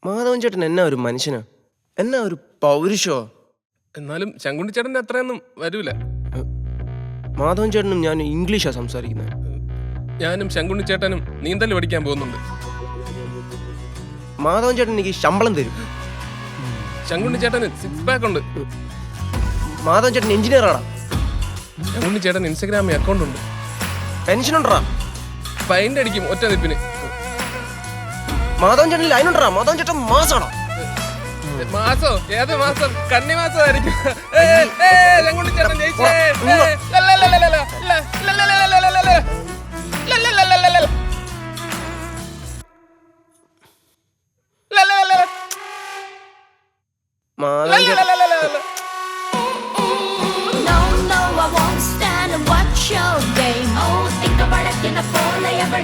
മാധവൻ ചേട്ടൻ എന്നാ ഒരു മനുഷ്യനാ, എന്നാ ഒരു പൗരുഷോ. എന്നാലും ശങ്കുണ്ണിച്ചേട്ടൻ്റെ അത്രയൊന്നും വരൂല. മാധവൻ ചേട്ടനും ഞാൻ ഇംഗ്ലീഷാ സംസാരിക്കുന്നത്. ഞാനും ശങ്കുണ്ണിച്ചേട്ടനും നീന്തൽ പഠിക്കാൻ പോകുന്നുണ്ട്. മാധവൻ ചേട്ടൻ എനിക്ക് ശമ്പളം തരും. ശങ്കുണ്ണിച്ചേട്ടന് 6 പാക്ക് ഉണ്ട്. മാധവൻ ചേട്ടൻ എഞ്ചിനീയറാടാ. ശങ്കുണ്ണിച്ചേട്ടൻ ഇൻസ്റ്റഗ്രാമിൽ അക്കൗണ്ട് ഉണ്ട്. പെൻഷൻ ഉണ്ടറാ. ഫൈൻ്റെ അടിക്കും ഒറ്റ നിപ്പിന്. മാധവൻ ചേട്ടൻ ലൈനുണ്ടറാ. മാധവൻ ചേട്ടൻ മാസാടാ. മാസോ? ഏത് മാസം? കന്നി മാസമായിരിക്കും. ശങ്കുണ്ണിച്ചേട്ടൻ ജയിച്ചേ. മാധവൻ ചേട്ടൻ No, no, I won't stand and watch your game. Oh, think about it in the fall, I ever